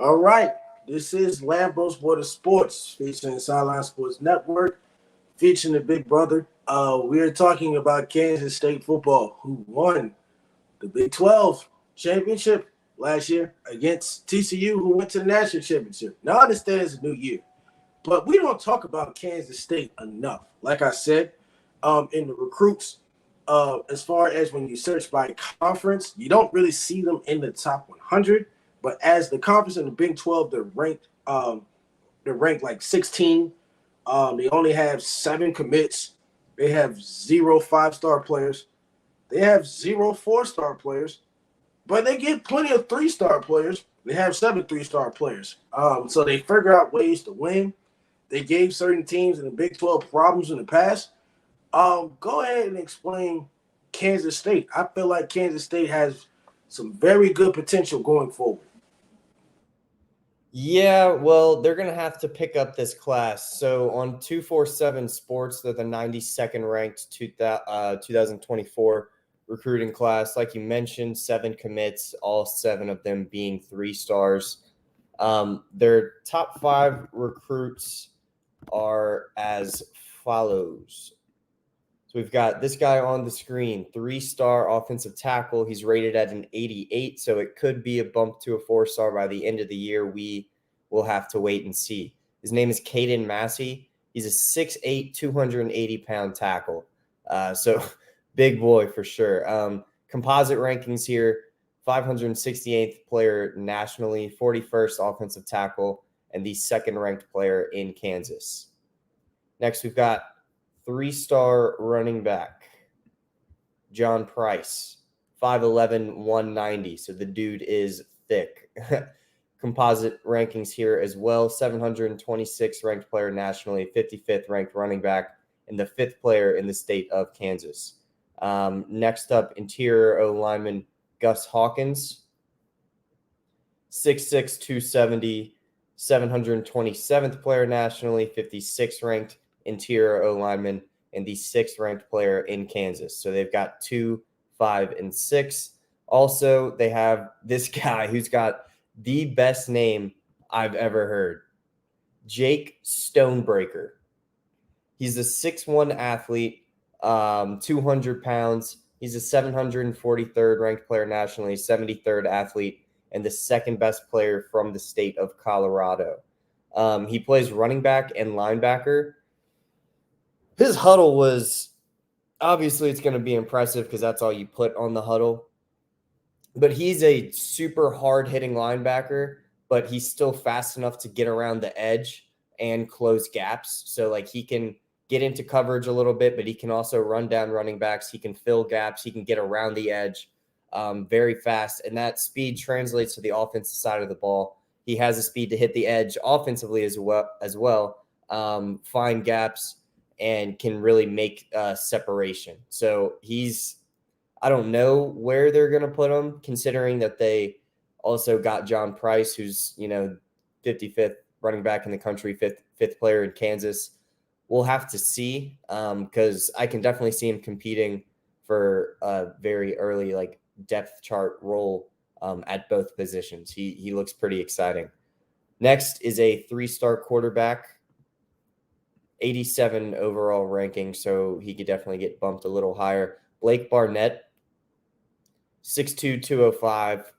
All right, this is Lambo's Board of Sports, featuring Sideline Sports Network, featuring the Big Brother. We are talking about Kansas State football, who won the Big 12 championship last year against TCU, who went to the national championship. Now, I understand it's a new year, but we don't talk about Kansas State enough. Like I said, in the recruits, as far as when you search by conference, you don't really see them in the top 100. But as the conference in the Big 12, they're ranked. They're ranked like 16. They only have 7 commits. They have 0 5-star players. They have 0 4-star players. But they get plenty of 3-star players. They have 7 3-star players. So they figure out ways to win. They gave certain teams in the Big 12 problems in the past. Go ahead and explain Kansas State. I feel like Kansas State has some very good potential going forward. Yeah, well, they're going to have to pick up this class. So on 247 Sports, they're the 92nd ranked 2024 recruiting class. Like you mentioned, 7 commits, all 7 of them being 3 stars. Their top 5 recruits are as follows. So we've got this guy on the screen, 3-star offensive tackle. He's rated at an 88, so it could be a bump to a 4-star by the end of the year. We will have to wait and see. His name is Caden Massey. He's a 6'8", 280-pound tackle. So big boy for sure. Composite rankings here, 568th player nationally, 41st offensive tackle, and the 2nd-ranked player in Kansas. Next, we've got 3-star running back, John Price, 5'11", 190. So the dude is thick. Composite rankings here as well, 726th ranked player nationally, 55th ranked running back, and the 5th player in the state of Kansas. Next up, interior O-lineman Gus Hawkins, 6'6", 270, 727th player nationally, 56th ranked interior O-lineman, and the 6th ranked player in Kansas. So they've got 2, 5, and 6. Also, they have this guy who's got the best name I've ever heard, Jake Stonebreaker. He's a 6'1" athlete, 200 pounds. He's a 743rd ranked player nationally, 73rd athlete, and the 2nd best player from the state of Colorado. He plays running back and linebacker. His huddle was, obviously it's going to be impressive because that's all you put on the huddle. But he's a super hard-hitting linebacker, but he's still fast enough to get around the edge and close gaps. So, like, he can get into coverage a little bit, but he can also run down running backs. He can fill gaps. He can get around the edge very fast. And that speed translates to the offensive side of the ball. He has the speed to hit the edge offensively as well, find gaps, and can really make separation. So I don't know where they're going to put him, considering that they also got John Price, who's, 55th running back in the country, fifth player in Kansas. We'll have to see, because I can definitely see him competing for a very early depth chart role at both positions. He looks pretty exciting. Next is a 3-star quarterback, 87 overall ranking, so he could definitely get bumped a little higher. Blake Barnett, 6'2", 205,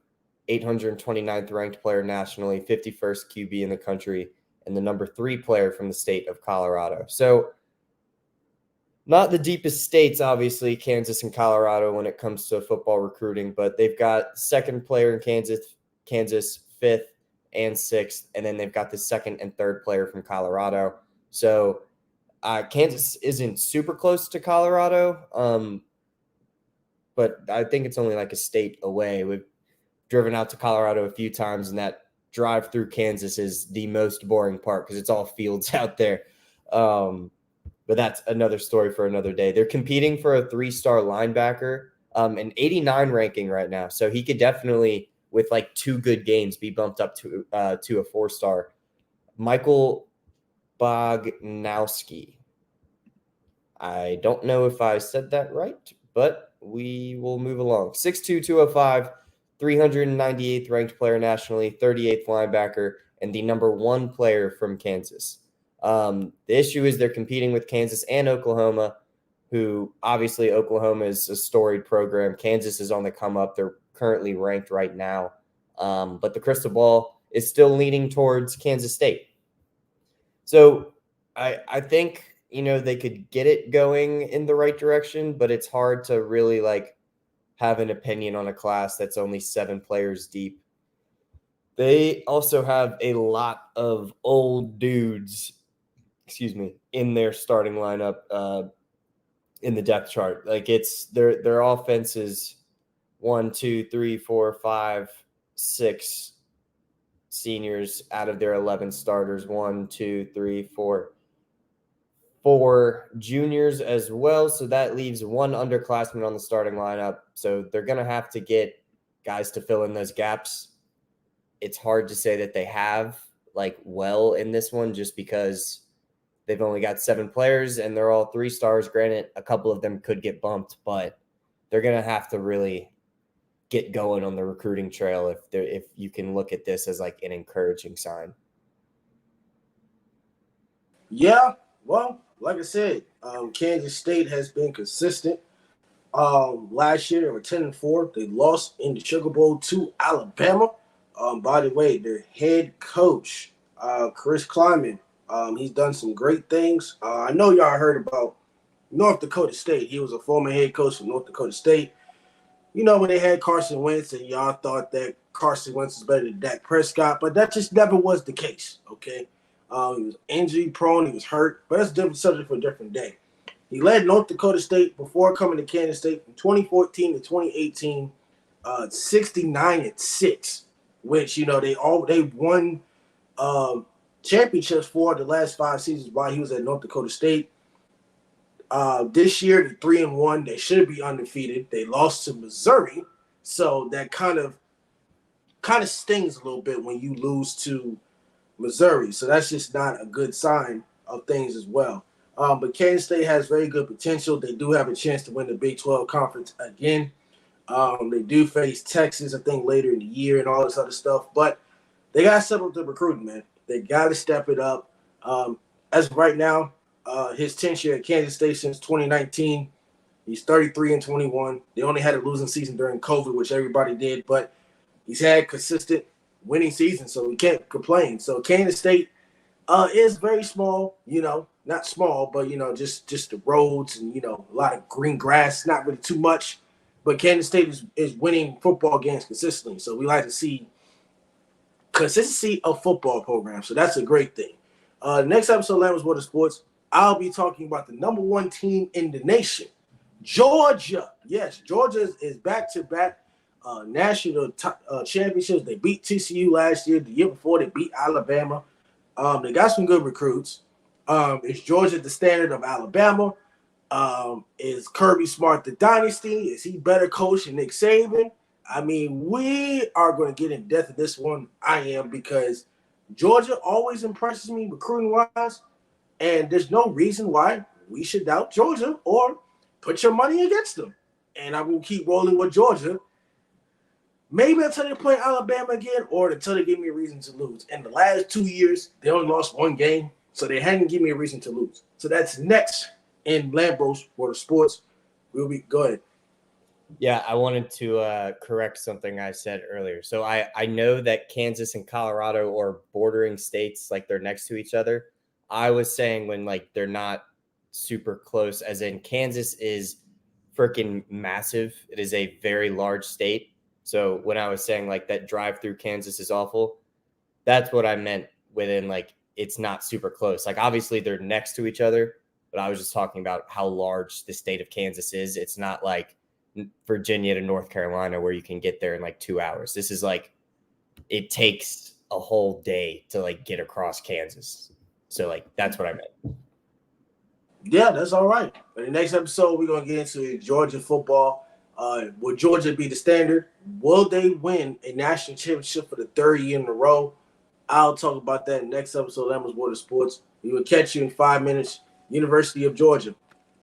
829th ranked player nationally, 51st QB in the country, and the number 3 player from the state of Colorado. So not the deepest states, obviously, Kansas and Colorado, when it comes to football recruiting, but they've got 2nd player in Kansas, 5th and 6th, and then they've got the 2nd and 3rd player from Colorado. So Kansas isn't super close to Colorado, but I think it's only like a state away. We've driven out to Colorado a few times, and that drive through Kansas is the most boring part because it's all fields out there. But that's another story for another day. They're competing for a 3-star linebacker, an 89 ranking right now. So he could definitely, with 2 good games, be bumped up to a 4-star. Michael Bognowski. I don't know if I said that right, but we will move along. 6'2", 205, 398th ranked player nationally, 38th linebacker, and the number 1 player from Kansas. The issue is they're competing with Kansas and Oklahoma, who obviously Oklahoma is a storied program. Kansas is on the come up. They're currently ranked right now. But the crystal ball is still leaning towards Kansas State. So I think, they could get it going in the right direction, but it's hard to really have an opinion on a class that's only 7 players deep. They also have a lot of old dudes, in their starting lineup in the depth chart. It's their offense is 1, 2, 3, 4, 5, 6 seniors out of their 11 starters. 1, 2, 3, 4 juniors as well. So that leaves 1 underclassman on the starting lineup. So they're going to have to get guys to fill in those gaps. It's hard to say that they have well in this one just because they've only got 7 players and they're all 3 stars. Granted, a couple of them could get bumped, but they're going to have to really get going on the recruiting trail if you can look at this as an encouraging sign. Yeah, well, like I said, Kansas State has been consistent. Last year they were 10-4. They lost in the Sugar Bowl to Alabama. By the way, their head coach, Chris Kleiman, he's done some great things. I know y'all heard about North Dakota State. He was a former head coach from North Dakota State. When they had Carson Wentz and y'all thought that Carson Wentz was better than Dak Prescott, but that just never was the case, okay? He was injury prone, he was hurt, but that's a different subject for a different day. He led North Dakota State before coming to Kansas State from 2014 to 2018, 69-6, which, they won championships for the last 5 seasons while he was at North Dakota State. This year, they're 3-1. They should be undefeated. They lost to Missouri, so that kind of stings a little bit when you lose to Missouri. So that's just not a good sign of things as well. But Kansas State has very good potential. They do have a chance to win the Big 12 conference again. They do face Texas, I think, later in the year and all this other stuff. But they got to settle the recruiting, man. They got to step it up. As of right now, his tenure at Kansas State since 2019, he's 33-21. They only had a losing season during COVID, which everybody did, but he's had consistent winning seasons, so we can't complain. So Kansas State is very small, not small, but just the roads and a lot of green grass, not really too much. But Kansas State is winning football games consistently, so we like to see consistency of football programs. So that's a great thing. Next episode of Lambos Water Sports, I'll be talking about the number 1 team in the nation, Georgia. Yes, Georgia is back-to-back national championships. They beat TCU last year. The year before, they beat Alabama. They got some good recruits. Is Georgia the standard of Alabama? Is Kirby Smart the dynasty? Is he better coach than Nick Saban? I mean, we are going to get in depth of this one. I am, because Georgia always impresses me recruiting-wise. And there's no reason why we should doubt Georgia or put your money against them. And I will keep rolling with Georgia. Maybe until they play Alabama again or until they give me a reason to lose. In the last 2 years, they only lost 1 game, so they hadn't given me a reason to lose. So that's next in Lambos Water Sports. Go ahead. Yeah, I wanted to correct something I said earlier. So I know that Kansas and Colorado are bordering states, they're next to each other. I was saying when they're not super close, as in Kansas is freaking massive. It is a very large state. So when I was saying that drive through Kansas is awful, that's what I meant within it's not super close. Obviously they're next to each other, but I was just talking about how large the state of Kansas is. It's not like Virginia to North Carolina where you can get there in 2 hours. This is it takes a whole day to get across Kansas. So that's what I meant. Yeah, that's all right. In the next episode, we're going to get into Georgia football. Will Georgia be the standard? Will they win a national championship for the 3rd year in a row? I'll talk about that in the next episode of Lambos Water Sports. We will catch you in 5 minutes. University of Georgia.